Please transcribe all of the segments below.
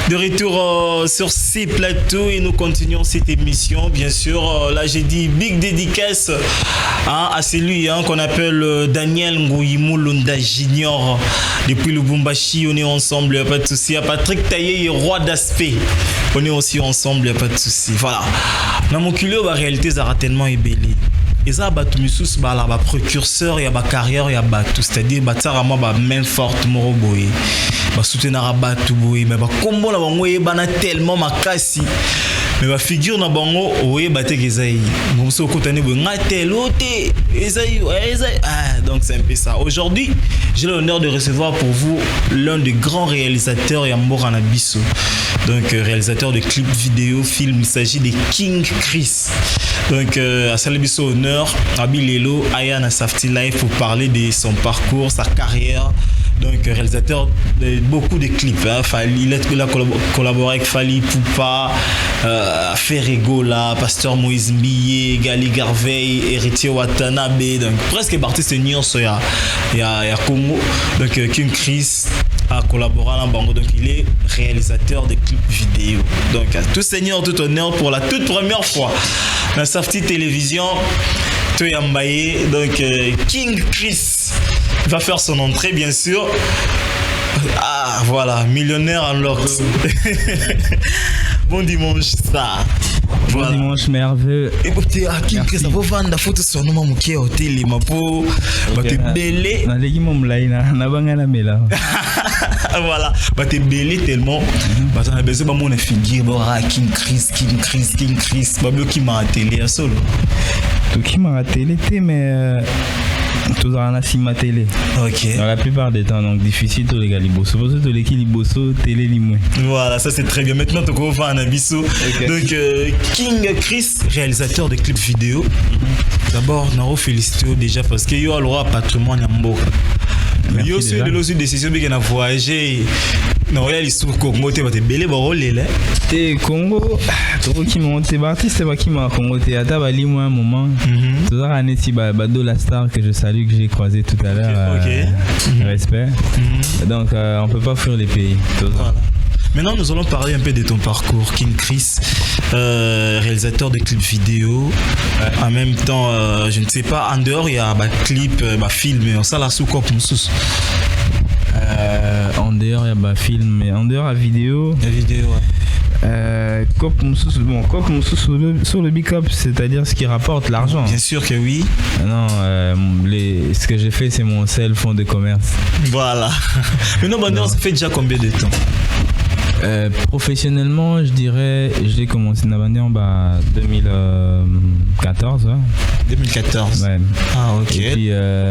De retour sur ces plateaux et nous continuons cette émission. Bien sûr, là j'ai dit big dédicace à celui qu'on appelle Daniel Ngoyimou Lunda Junior. Depuis Lubumbashi, on est ensemble, il n'y a pas de souci. À Patrick Taillé, roi d'aspect, on est aussi ensemble, il n'y a pas de souci. Voilà. Dans mon culot, la réalité, ça a tellement ébélé. Et ça, Batumisusu, la précurseur, il y a carrière, il y a Batu. C'est-à-dire, Batsara, moi, main forte, Moroboé. Soutenir Batu, Boé. Mais comment la bango, bana tellement ma cassi. Mais ma figure na bango, oui, batte Esaïe. Mon so kotané, ngatel, oté, Esaïe, Esaïe. Ah, donc c'est un peu ça. Aujourd'hui, j'ai l'honneur de recevoir pour vous l'un des grands réalisateurs Yambora Nabiso. Donc, réalisateur de clips vidéo, films. Il s'agit de King Chris. Donc, à Salabiso honneur, Abilelo, Ayana Safety Life pour parler de son parcours, sa carrière. Donc, réalisateur de beaucoup de clips. Il a collaboré avec Fali Poupa, Ferregola, Pasteur Moïse Mbiye, Gali Garvey, Héritier Watanabe. Donc, presque artiste Nyon, il y a Congo. Donc, King Chris a collaboré à Bango. Donc, il est réalisateur de clips vidéo. Donc, à tout seigneur, tout honneur pour la toute première fois. Dans Safety Télévision, Toyambaye, donc King Chris va faire son entrée, bien sûr. Ah, voilà, millionnaire en locks. Bon dimanche, ça. Bon dimanche, merveilleux. Écoutez, King Chris, ça va vendre la photo sur nous, mon qui hôtel, ma peau, ma te belé. Na legi mon laina, na bangana mela. Voilà, bah t'es belé tellement. Bah ça a besoin de mon figure, bah King Chris, bah bleu qui m'a télé à solo. Tout qui m'a télé, mais tout ça a si ma télé. Ok. Dans la plupart des temps, donc difficile tous les gars liboso. Parce que tous les qui liboso, télé limoué. Voilà, ça c'est très bien. Maintenant, tu vas voir un abisso. Okay. Donc, King Chris, réalisateur de clips vidéo. D'abord, nous félicitons déjà parce que yo a le patrimoine à Mboka. Yo suis de l'autre décision bien à voyager. Non, il y a l'histoire Congo, tu vas te belé barolé là. T'es Congo, Congo qui monte, t'es artiste, c'est pas qui m'a Congo, t'es à Tabali moi un moment. Tout ça, Aneti Bado la star que je salue, que j'ai croisé tout à l'heure. Ok. Respect. Donc, on peut pas fuir les pays. Voilà. Maintenant, nous allons parler un peu de ton parcours, King Chris, réalisateur de clips vidéo. En même temps, je ne sais pas, en dehors, il y a des clips, des films, ça là sous quoi pour nous. En dehors, il y a des films, mais en dehors, la vidéo. La vidéo, ouais. Cop sur le big up, c'est-à-dire ce qui rapporte l'argent. Bien sûr que oui. Non, ce que j'ai fait, c'est mon seul fonds de commerce. Voilà. Mais non, ça fait déjà combien de temps? Professionnellement, je dirais, j'ai commencé à vendre en 2014. Ouais. 2014. Ouais. Ah, ok. Et puis,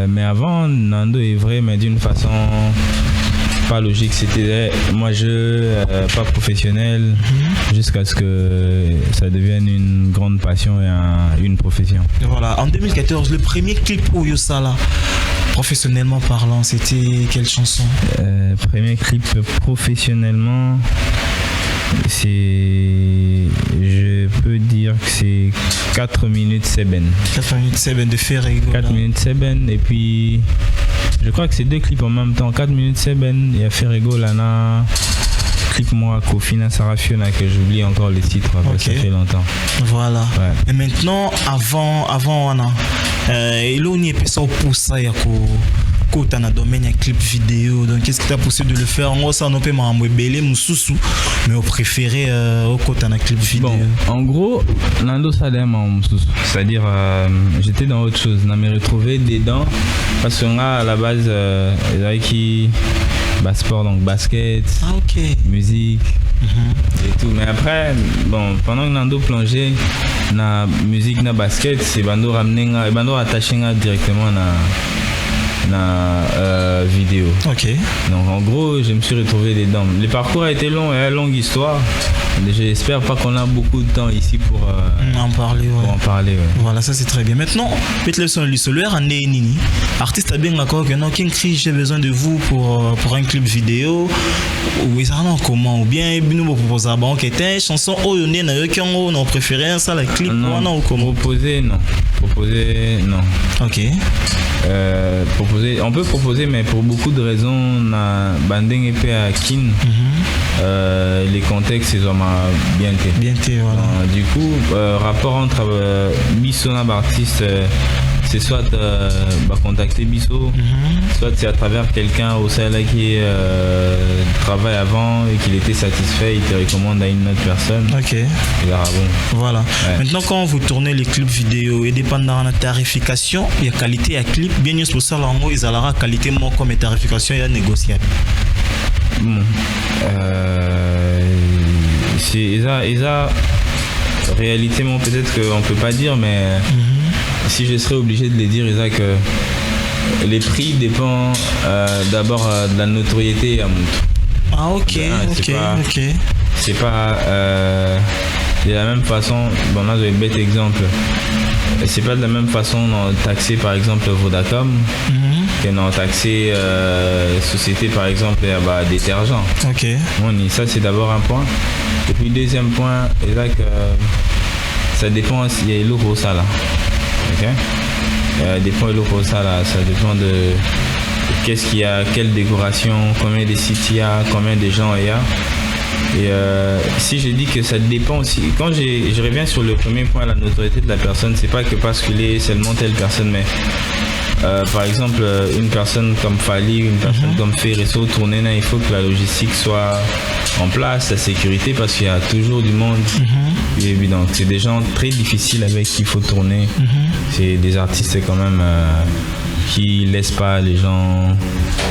mais avant, Nando est vrai, mais d'une façon pas logique. C'était moi pas professionnel, jusqu'à ce que ça devienne une grande passion et une profession. Et voilà. En 2014, le premier clip où Yossala, professionnellement parlant, c'était quelle chanson? Premier clip professionnellement, je peux dire que c'est 4 minutes Seben. 4 minutes Seben de Ferregola. 4 minutes Seben, et puis je crois que c'est deux clips en même temps. 4 minutes Seben, il y a Ferregola, clip moi Kofina Sarafiona, que j'oublie encore les titres, ça fait longtemps. Voilà. Ouais. Et maintenant, avant on a il y a ça pour ça, il y a dans le domaine de clip vidéo. Donc qu'est-ce qui t'a poussé de le faire? En gros, ça n'a pas m'embêter Moussoussou, mais au préféré au côté de clip vidéo. Bon, en gros, Nando Salem Moussoussou, c'est-à-dire j'étais dans autre chose, je me retrouvais dedans parce qu'on a à la base qui sport, donc basket, musique et tout. Mais après, bon, pendant que Nando plongeait dans la musique, dans la basket, c'est Bando ramené, Bando attaché directement dans vidéo. Ok. Donc en gros, je me suis retrouvé dedans. Le parcours a été long, et une longue histoire. J'espère pas qu'on a beaucoup de temps ici pour en parler. Pour en parler. Ouais. Voilà, ça c'est très bien. Maintenant, peut-être le Nini, artiste a bien d'accord que non, King Chris, j'ai besoin de vous pour un clip vidéo. Oui, ça non comment ou bien nous proposer à bon une chanson on a préféré ça la clip non comment proposer non. Ok. Proposer, on peut proposer, mais pour beaucoup de raisons, on a banding épée à Kin. les contextes, ils ont bien été. Bien été, voilà. Du coup, rapport entre Bissona artiste, c'est soit contacter Bisso, soit c'est à travers quelqu'un au Sahel qui travaille avant et qu'il était satisfait, il te recommande à une autre personne. Ok. Et là, bon. Voilà. Ouais. Maintenant, quand vous tournez les clips vidéo, et dépendant de la tarification, il y a qualité à clip. Bien sûr, pour ça, là, ils ont la qualité, moi, comme tarification, il y a négociable. Bon. Réalité, moi, peut-être qu'on ne peut pas dire, mais si je serais obligé de les dire, Isa, que les prix dépendent d'abord de la notoriété à Montre. Ah, ok, ok. C'est pas de la même façon. Bon, là, j'ai un bête exemple. C'est pas de la même façon dans taxer par exemple Vodacom que dans taxer société par exemple détergent. Ok. Bon, ça c'est d'abord un point. Et puis deuxième point, c'est là que ça dépend s'il y a le gros ça là. Ok. Dépend le gros ça là. Ça dépend de qu'est-ce qu'il y a, quelle décoration, combien de sites il y a, combien de gens il y a. Et si je dis que ça dépend aussi, quand je reviens sur le premier point, la notoriété de la personne, c'est pas que parce qu'il est seulement telle personne, mais par exemple une personne comme Fali, une personne comme Ferresso tourner là, il faut que la logistique soit en place, la sécurité, parce qu'il y a toujours du monde. Et évidemment, c'est des gens très difficiles avec qui il faut tourner. C'est des artistes quand même qui laissent pas les gens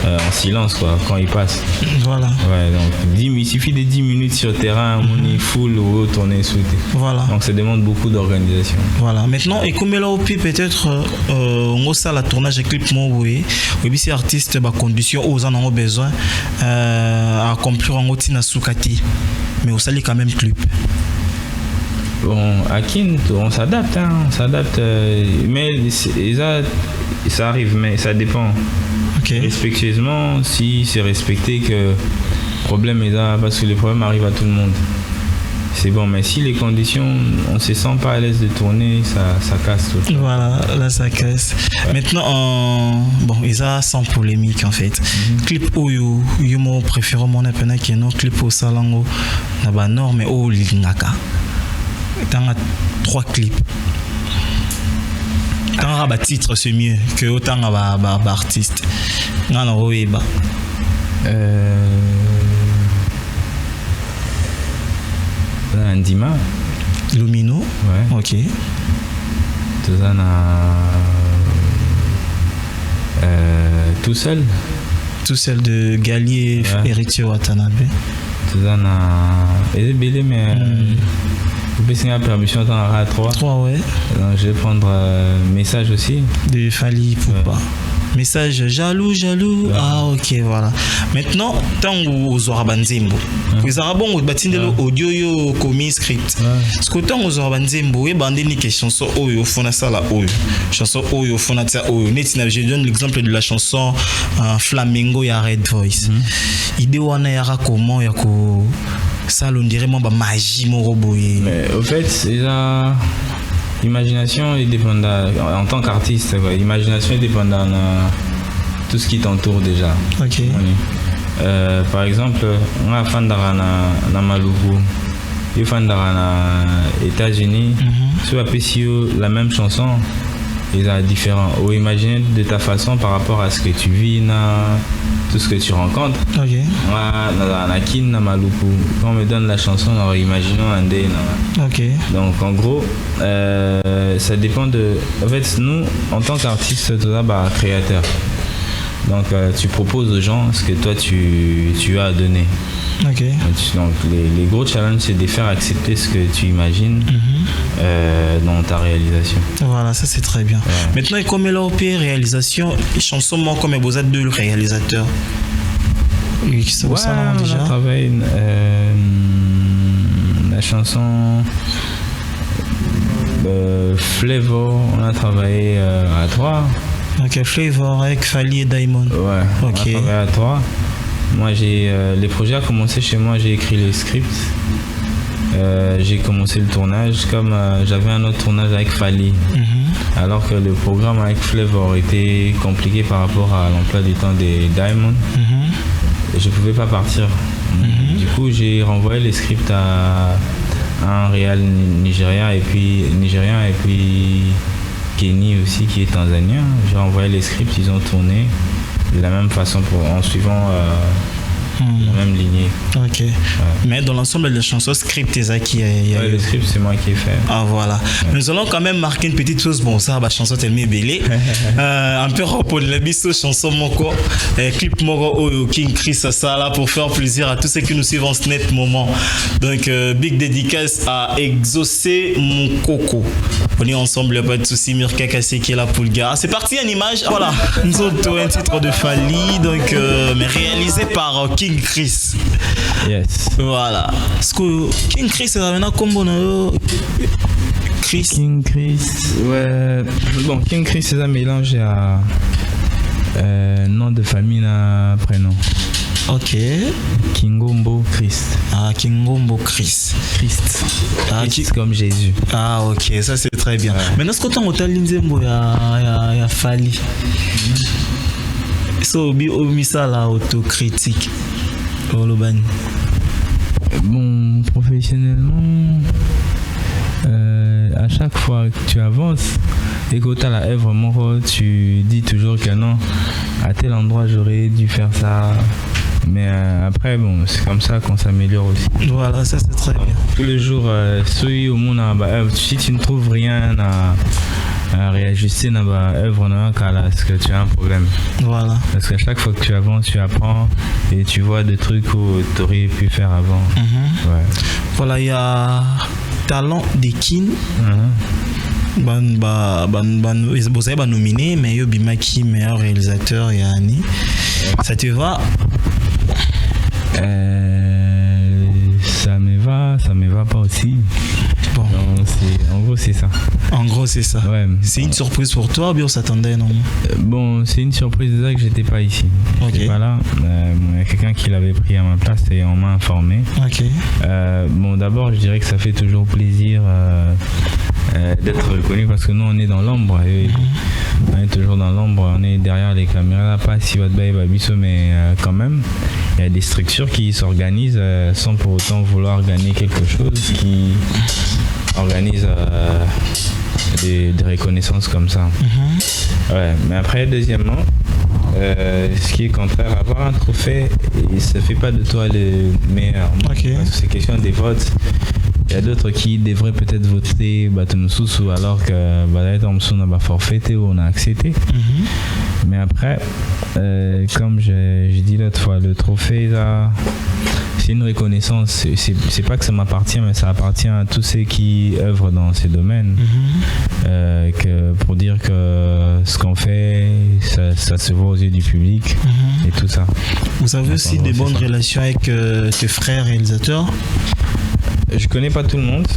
en silence quoi, quand ils passent. Voilà. Ouais, donc il suffit de 10 minutes sur le terrain, on est full ou tourner sous. Voilà. Donc ça demande beaucoup d'organisation. Voilà. Maintenant, et comme là, peut-être, on a la tournage de clip, oui, c'est artiste, conditions aux en ont besoin à accomplir en outil na soukati, mais au sali quand même clip. Bon, à Kint, on s'adapte, mais ça arrive, mais ça dépend. Okay. Respectueusement, si c'est respecté, que problème est là, parce que les problèmes arrivent à tout le monde. C'est bon, mais si les conditions, on ne se sent pas à l'aise de tourner, ça casse tout. Voilà, là ça casse. Ouais. Maintenant, bon, ils ont sans polémique en fait. Clip où you mo préféré mon appel qui est non clip au salango, na nord mais au lingaka. T'en as 3 clips. Tant à titre c'est mieux que autant à artiste. Non non oui bah. Ndima. Lumino. Ouais. Ok. Tout seul. Tout seul de Gallier et Héritier Watanabe. Et belé mais. Vous pouvez signer la permission à 3. 3 ouais. Donc, je vais prendre message aussi. De Fali Poupa. Message jaloux. Ouais. Ah ok voilà. Maintenant tant aux Orabanzembo. Les Arabons ont bâti audio yo commis script. Ce que tant aux Orabanzembo et bandé ni chanson oyo fona sala oyo. Chanson oyo fona tia oyo. Netina je donne l'exemple de la chanson Flamingo ya Red Voice. Idée wana yara comment yako ça on dirait moi magie mon robot. Mais au fait c'est la imagination est dépendante en tant qu'artiste quoi. Imagination est dépendante de tout ce qui t'entoure déjà. Ok. Par exemple on a fan na Maluku, il fan na États-Unis, sur la même chanson ils sont différents. Ou imaginer de ta façon par rapport à ce que tu vis, tout ce que tu rencontres. Ok. Moi, na Maluku, quand on me donne la chanson, alors imaginons un day. Ok. Donc en gros, ça dépend de. En fait, nous, en tant qu'artiste, créateur. Donc tu proposes aux gens ce que toi tu as à donner. Ok. Donc les gros challenges, c'est de faire accepter ce que tu imagines dans ta réalisation. Voilà, ça c'est très bien. Ouais. Maintenant, comme l'OP réalisation, chanson moi comme vous êtes 2 réalisateurs. Oui, ça ouais, on déjà. On a travaillé la chanson Flavor, on a travaillé à 3. Ok, Flavor avec Fali et Diamond. Ouais, ok. On a travaillé à 3. Moi, les projets ont commencé chez moi, j'ai écrit les scripts. J'ai commencé le tournage, comme j'avais un autre tournage avec Fali. Alors que le programme avec Flavor était compliqué par rapport à l'emploi du temps des Diamond. je pouvais pas partir. Du coup, j'ai renvoyé les scripts à un réal nigérien et puis Kenny aussi qui est tanzanien. J'ai envoyé les scripts, ils ont tourné de la même façon en suivant la même lignée. Ok. Ouais. Mais dans l'ensemble des chansons, script est qui le script c'est moi qui ai fait. Ah voilà. Ouais. Nous allons quand même marquer une petite chose. Bon ça, la chanson tellement belle. Un peu repos de la bisto chanson moko, clip moko King Chris ça là pour faire plaisir à tous ceux qui nous suivent en ce net moment. Donc big dédicace à Exaucé mon coco. On est ensemble, pas de souci. Mirka Kassé qui est là pour le gars. C'est parti en image. Voilà. Nous autres un titre de Fali donc mais réalisé par King Chris. Yes. Voilà. Est-ce que King Chris c'est un combo Chris. King Chris. Ouais. Bon, King Chris c'est un mélange à nom de famille na prénom. Ok. Kingombo Christ. Ah, Kingombo Christ. Christ. Ah, Christ comme Jésus. Ah, ok, ça c'est très bien. Maintenant, est-ce que tu as entendu l'inzembo ya Fali? So, ça la autocritique. Bon, professionnellement, à chaque fois que tu avances et que tu as la œuvre, tu dis toujours que non, à tel endroit j'aurais dû faire ça. Mais après, bon, c'est comme ça qu'on s'améliore aussi. Voilà, ça c'est très bien. Tous les jours, si tu ne trouves rien à réajuster dans l'œuvre, parce que tu as un problème. Voilà. Parce qu'à chaque fois que tu avances, tu apprends et tu vois des trucs où tu aurais pu faire avant. Ouais. Voilà, il y a Talent des Kin. Vous avez nominé, mais Bimaki, meilleur réalisateur, et Annie. Ça te va? Ça me va pas aussi. Bon. Donc, en gros, c'est ça. En gros, c'est ça. Ouais. C'est une surprise pour toi, ou bien on s'attendait, non? Bon, c'est une surprise déjà que j'étais pas ici. Okay. J'étais pas là. Il y a quelqu'un qui l'avait pris à ma place et on m'a informé. Ok. Bon, d'abord, je dirais que ça fait toujours plaisir d'être reconnu parce que nous, on est dans l'ombre. On est toujours dans l'ombre, on est derrière les caméras, pas si votre bail va biso, mais quand même, il y a des structures qui s'organisent sans pour autant vouloir gagner quelque chose, qui organisent des reconnaissances comme ça. Ouais, mais après, deuxièmement, ce qui est contraire, avoir un trophée, ça ne fait pas de toi le meilleur. Okay. Parce que c'est question des votes. Il y a d'autres qui devraient peut-être voter Batumsusu alors que Batumsusu n'a pas forfaité ou on a accepté. Mais après, comme j'ai dit l'autre fois, le trophée là, c'est une reconnaissance. C'est pas que ça m'appartient, mais ça appartient à tous ceux qui œuvrent dans ces domaines. Pour dire que ce qu'on fait, ça se voit aux yeux du public et tout ça. Vous avez aussi des bonnes relations avec tes frères réalisateurs? Je connais pas tout le monde.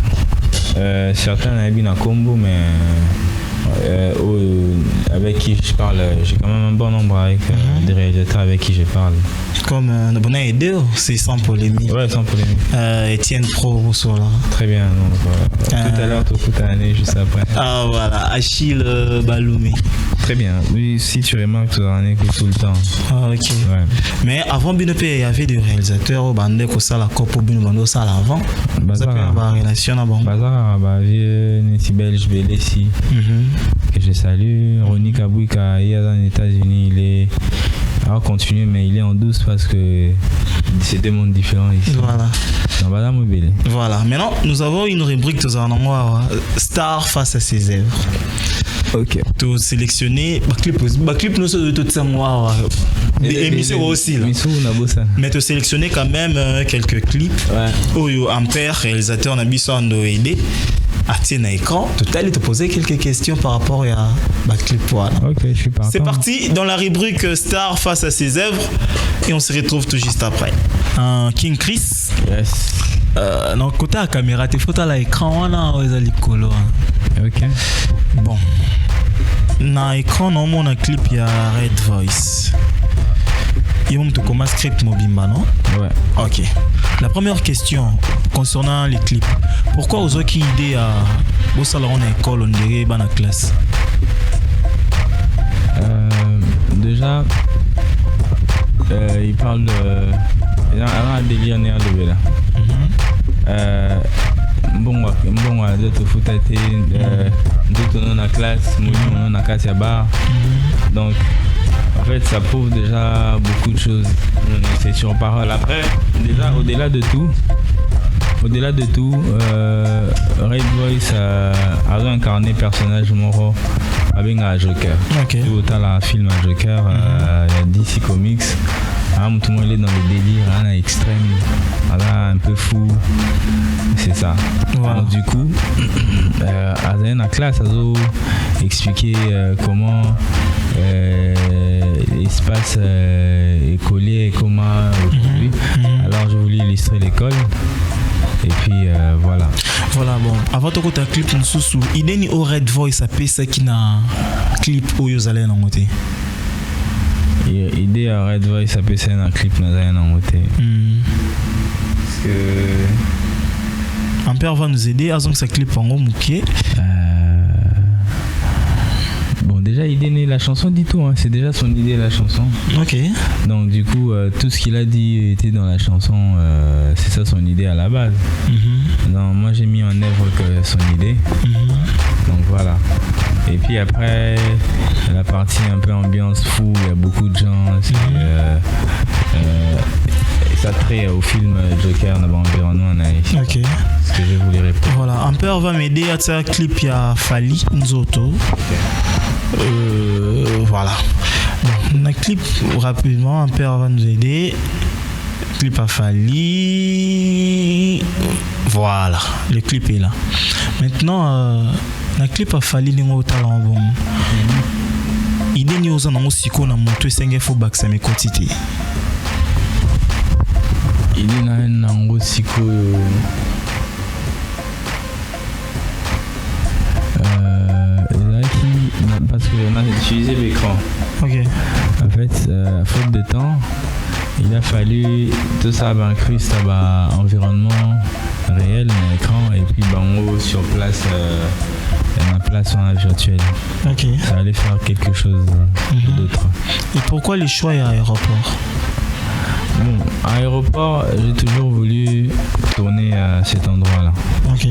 Certains habitent à Combo, mais avec qui je parle, j'ai quand même un bon nombre avec des réalisateurs avec qui je parle. Comme Nabona Edeo, c'est sans polémique. Ouais, sans polémique. Etienne Pro Rousseau là. Très bien. Donc, tout à l'heure, tout à l'année, juste après. Ah voilà, Achille Baloumi. Très bien. Oui, si tu remarques, tu en écoutes tout le temps. Ah ok. Ouais. Mais avant Binope, il y avait des réalisateurs au Bandé qui ça la Copo Bino ça avant. Bazar. Relation avant. Bazar, vieux Neti Belge Belessi. Que je salue. Ronnie Kabouika, il est aux États-Unis, il est à continuer, mais il est en douce parce que c'est deux mondes différents ici. Voilà. Voilà. Maintenant, nous avons une rubrique Star face à ses œuvres. Ok. Tu sélectionner clip nous sommes tout ça moi émission aussi là. Mais tu sélectionner quand même quelques clips. Ouais. Où Ampère réalisateur Nabiso Andoede à tiens écran. Tout à l'heure te poser quelques questions par rapport à clip voilà. Ok, je suis partant. C'est parti dans la rubrique Star face à ses œuvres et on se retrouve tout juste après. King Chris. Yes. Non côté à caméra tes photos à l'écran on a les colos. Ok. Bon. Dans l'écran, on a un clip, il y a Red Voice. Il y a un script Mobimba, non? Ouais. Ok. La première question concernant les clips. Pourquoi vous avez une idée à au salon en école, on dirait, dans la classe? Déjà, il parle de. Il y a un délire néa de là. Bon, de te foutre à tes. D'autres dans la classe, nous dans la classe à bar. Donc, en fait, ça prouve déjà beaucoup de choses. C'est sur parole. Après, déjà, au-delà de tout, Red Voice a incarné personnage moro avec un Joker. Ok. Tu vois la film à Joker, il y a DC Comics. Tout le monde est dans le délire, extrême, un peu fou. C'est ça. Voilà. Donc, du coup, à la classe, a expliqué comment l'espace écolier et comment aujourd'hui. Alors, je voulais illustrer l'école. Et puis voilà. Voilà, bon. Avant de faire un clip, il y a un Red Voice à PC qui a un clip où vous allez en monter. L'idée à Red Voice à PC un clip dans un monter. Parce que. Ampère va nous aider à ce clip en gros mouquet. Bon, déjà, l'idée n'est la chanson dit tout, c'est déjà son idée la chanson. Ok. Donc, du coup, tout ce qu'il a dit était dans la chanson, c'est ça son idée à la base. Donc, moi, j'ai mis en œuvre que son idée. Donc, voilà. Et puis après, la partie un peu ambiance fou, il y a beaucoup de gens. Ça trait au film Joker dans l'environnement. Ok. Ce que je voulais répondre. Voilà, Ampère va m'aider à faire un clip, il y a Fali Nzoto. Voilà. Bon, un clip rapidement, Ampère va nous aider. Clip à Fali. Voilà, le clip est là. Maintenant, le clip à Fali, il y a un talent bon. Il y a un talent aussi qu'on a montré 5 fois back ça mes quantités. Il y a un aussi parce qu'on a utilisé l'écran. Ok. En fait, à faute de temps, il a fallu tout ça incruste à environnement réel, un écran, et puis sur place, la place en virtuel. Ok. Ça allait faire quelque chose d'autre. Et pourquoi les choix à aéroport? Bon, à aéroport, j'ai toujours voulu tourner à cet endroit-là. Ok.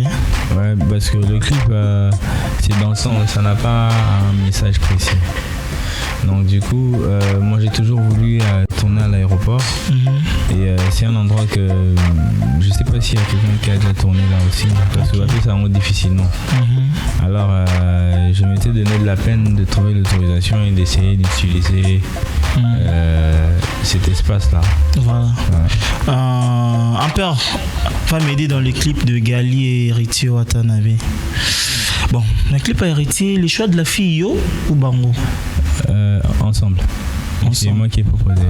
Ouais, parce que le clip, c'est dans le sens, ça n'a pas un message précis. Donc du coup, moi j'ai toujours voulu tourner à l'aéroport. Et c'est un endroit que je sais pas s'il y a quelqu'un qui a déjà tourné là aussi, parce que ça rentre difficilement. Alors je m'étais donné de la peine de trouver l'autorisation et d'essayer d'utiliser cet espace-là. Voilà. Ouais. Ampère va m'aider dans les clips de Gali et Héritier Watanabe. Bon, le clip à Héritier, les choix de la fille Yo ou Bango? Ensemble. C'est moi qui ai proposé.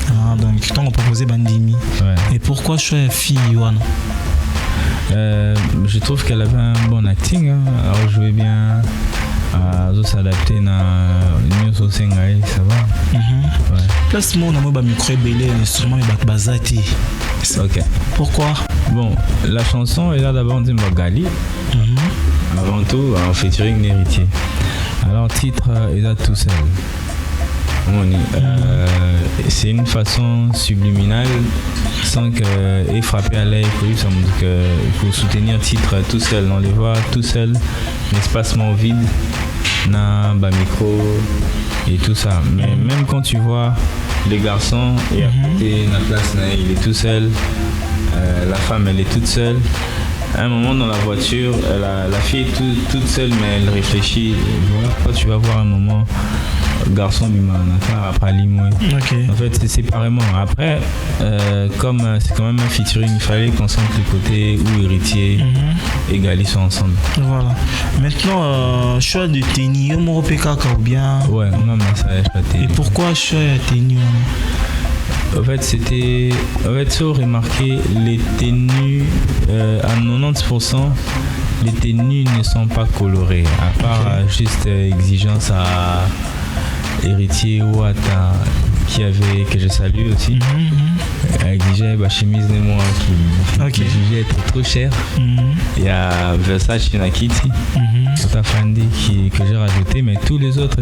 Ah, donc toi on proposé Bandimi. Ouais. Et pourquoi choix la fille Yoana? Je trouve qu'elle avait un bon acting. Elle jouait bien. Elle s'adapter à New Sosengai, ça va. Ouais. Place moi on a micro belé instrument mais bazati. Ok. Pourquoi? Bon, la chanson est là d'abord de Gali. Avant tout, en featuring Héritier. Alors, titre est là tout seul. C'est une façon subliminale sans que frapper à l'œil. Il faut soutenir le titre tout seul. On les voit tout seul, l'espacement vide, na micro et tout ça. Mais même quand tu vois les garçons et à côté la place, il est tout seul. La femme elle est toute seule. À un moment dans la voiture, la fille est toute seule mais elle réfléchit. Voilà, toi tu vas voir un moment garçon du après limoué. En fait c'est séparément. Après comme c'est quand même un featuring, il fallait qu'on sente le côté où Héritier et Gali sont ensemble. Voilà. Maintenant choix de tenue, mon PKK ou bien. Ouais, on a massage pas tenue. Et pourquoi choix de tenue? En fait, ça aurait marqué les tenues à 90%. Les tenues ne sont pas colorées, à part juste exigence à Héritier ou à que je salue aussi. exigeait ma chemise de moi qui jugeait être trop cher. Il y a Versace Nakiti, Otafandi que j'ai rajouté, mais tous les autres,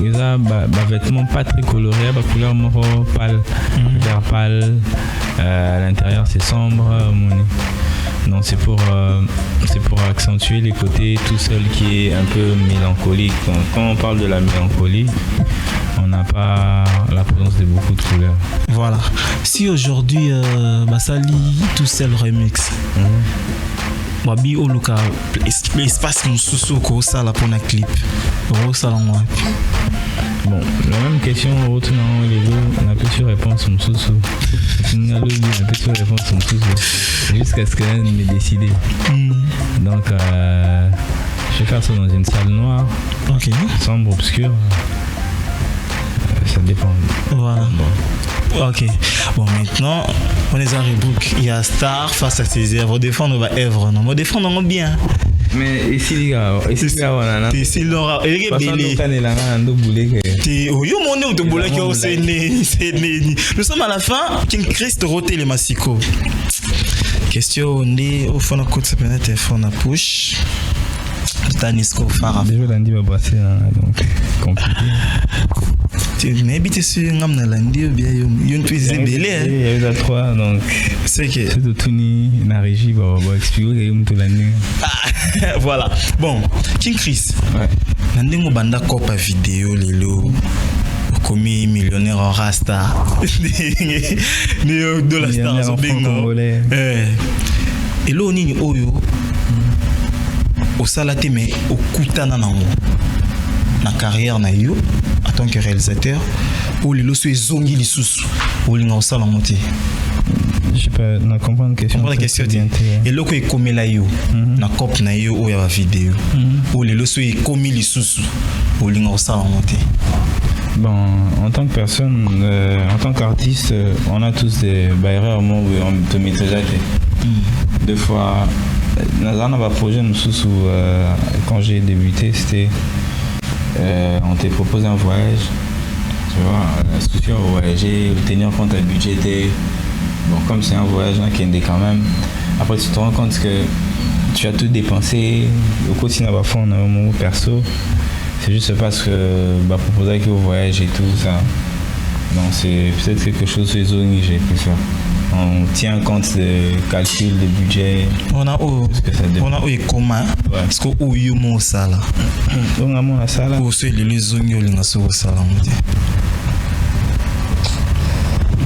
ils ont vêtements pas très colorés, couleur moro pâle, vert pâle, à l'intérieur c'est sombre. Donc c'est pour accentuer les côtés tout seul qui est un peu mélancolique. Donc, quand on parle de la mélancolie, on n'a pas la présence de beaucoup de couleurs. Voilà. Si aujourd'hui Basali tout seul remix, Wabi Oluka espace Moussoussou ko sala pour un clip. Bon, la même question, retournant les deux, on a plus sur réponse Moussoussou. On a plus sur réponse Moussoussou. Jusqu'à ce qu'elle m'ait décidé. Donc, je vais faire ça dans une salle noire, sombre, obscure. Ça dépend. Voilà. Bon. Ok. Bon, maintenant, on est à Rebook. Il y a Star face à ses œuvres. Défendre va œuvre. Non, défendre bien. Mais ici, les gars, on a. Ici, Laura. Et les gars, nous sommes à la fin. King Christ roté les massico. Question, on est au fond de la côte, ça peut être téléphone à push. Tanisco Farah. Déjà, lundi va passer, donc compliqué. Tu n'habites sur Ngamnalandi ou bien une puisse belé. Il y a eu la 3, donc c'est que. C'est de Tuni, la régie va expliquer tout l'année. Voilà. Bon, King Chris. Ouais. Nandingo banda copa vidéo lelo. Commis millionnaire en rasta. De la star au bingo. Et là, on est oyo. Au salate, mais au kutana nango. Na carrière na yo, en tant que réalisateur, ou les lois zongi les sous, ou les gens au monter. Je sais pas, na comprendre la question. La question et là que comme la yo, na cop na yo ou ya vidéo, ou les lois comme les sous, ou les gens au monter. Bon, en tant que personne, en tant qu'artiste, on a tous des barrières au moment où on te met déjà. Deux fois, dans un projet, quand j'ai débuté, c'était on te propose un voyage, tu vois, la structure à voyager, tenir compte du budget. Bon, comme c'est un voyage qui est quand même, après tu te rends compte que tu as tout dépensé, au quotidien à fond, on a un moment perso, c'est juste parce que proposer avec au voyage et tout ça. Donc c'est peut-être quelque chose sur les zones que j'ai pu faire. On tient compte des calculs, des budgets. On a eu commun. Est-ce que où y a mon sala? On a mon sala. Ou c'est les zones où on a sur sala.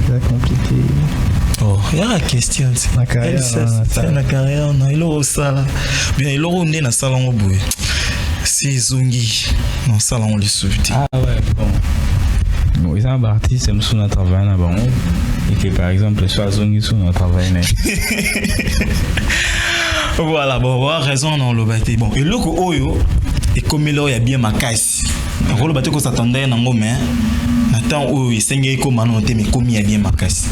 C'est compliqué. Oh, il y a la question. C'est la carrière. C'est la carrière. Il est au sala. Bien, il est au nez dans le salon au bout. C'est zongi. Dans le salon, on les souvient. Ah ouais, bon. Bon, ils ont un artiste qui est travail là-bas et que par exemple soit zongi sur notre travail. Voilà, bon, on a raison dans le bâti. Bon, et le coup oyo et comme il y a bien ma caisse. Le bâti qu'on s'attendait dans le moment, attends où il s'engage comme un autre mais comme il y a bien ma caisse.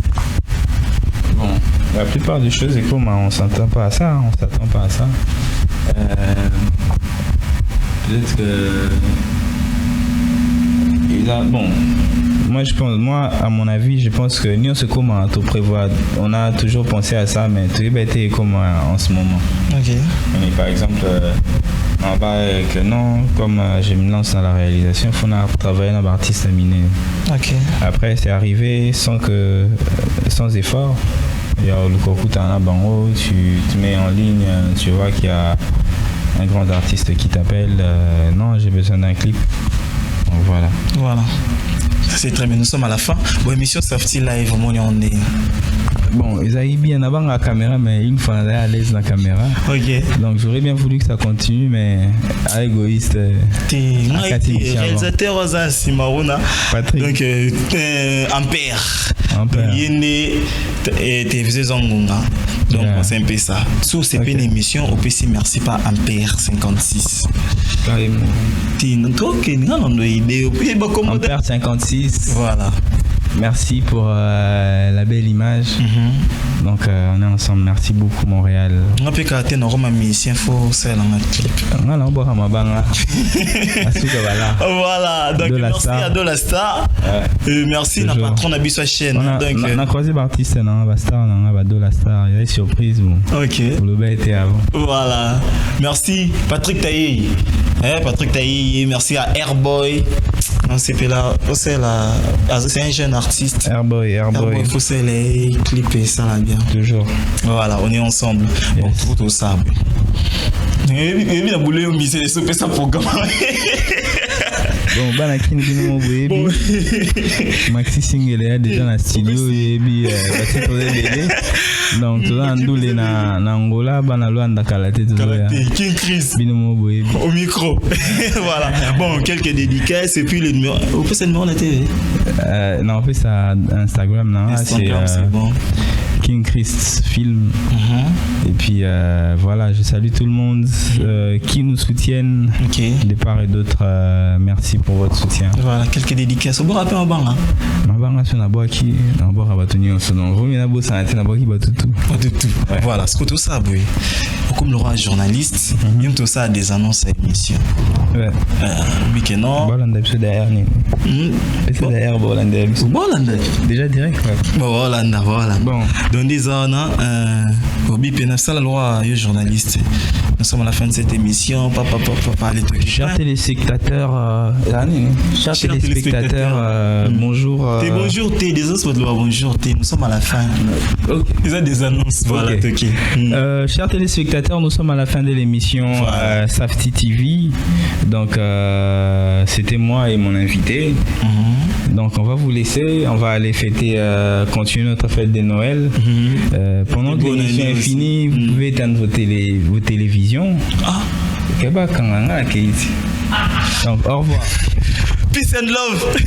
Bon, la plupart des choses c'est comme on s'attend pas à ça, Peut-être que bon, moi à mon avis, je pense que nous c'est comment tout prévoir. On a toujours pensé à ça, mais tout est été comme en ce moment. Ok. Mais par exemple, en bas que non, comme je me lance dans la réalisation, il faut travailler dans l'artiste miné. Ok. Après c'est arrivé sans effort. Il y a le concours bango, tu te mets en ligne, tu vois qu'il y a un grand artiste qui t'appelle. Non, j'ai besoin d'un clip. Donc voilà. Voilà. C'est très bien, nous sommes à la fin. Bon, émission Safety Live, on est. Bon, ils avaient bien avant la caméra, mais une fois à l'aise la caméra. Ok. Donc j'aurais bien voulu que ça continue, mais à égoïste. T'es réalisateur Rosa Simarona. Patrick. Donc, Ampère. Ampère. Yéné, t'es visé Zangunga. Donc, c'est un peu ça. Sous c'est une émission, au PC, merci pas Ampère 56. Carrément. T'es une idée. Ampère 56. Voilà. merci pour la belle image. Donc on est ensemble. Merci beaucoup Montréal. On peut quand on a mission faut c'est dans notre clip. Voilà, donc merci à De La Star. Merci na patron na biso chaîne. Donc on a croisé artiste na Bastar na De La Star, il y a une surprise. OK. Le bain était avant. Voilà. Merci Patrick Taïe. Patrick Taïe, merci à Airboy. C'est un jeune artiste. Airboy. Il faut se les clipper, ça là bien. Toujours. Voilà, on est ensemble. Bon, tout ça. Et bien, vous voulez miser ça programme. Bon, Maxi Single est déjà dans le studio et puis donc tout ça en na Angola bana loanda Kalate tout ça. King Chris au micro. Voilà. Bon, quelques dédicaces et puis le numéro. Vous pouvez le numéro de la TV. Non, on fait ça Instagram non, c'est bon. King Chris Film. Et puis voilà, je salue tout le monde qui nous soutiennent de part et d'autre. Merci pour votre soutien. Voilà, quelques dédicaces. Bon rappel en banga. Ma banga sur la boîte qui na boîte abatoni en son. Vous m'avez beau ça na boîte qui bat tout. Voilà, ce que tout ça boy. Comme le roi journaliste, même tout ça a des annonces à émission. Ouais. Oui que non. Bolanda c'est derrière ni. C'est derrière Bolanda. Déjà direct. Bolanda voilà. Bon. Dans des zones Bobby Pena ça la loi journaliste. Nous sommes à la fin de cette émission. Papa les trucs. Chers téléspectateurs, bonjour. Bonjour, des autres bonjour, nous sommes à la fin. Ils ont des annonces. Voilà, chers téléspectateurs, nous sommes à la fin de l'émission Safety TV. Donc, c'était moi et mon invité. Donc, on va vous laisser. On va aller fêter, continuer notre fête de Noël. Pendant que l'émission est finie, vous pouvez éteindre vos télévisions. Donc, au revoir. Peace and love.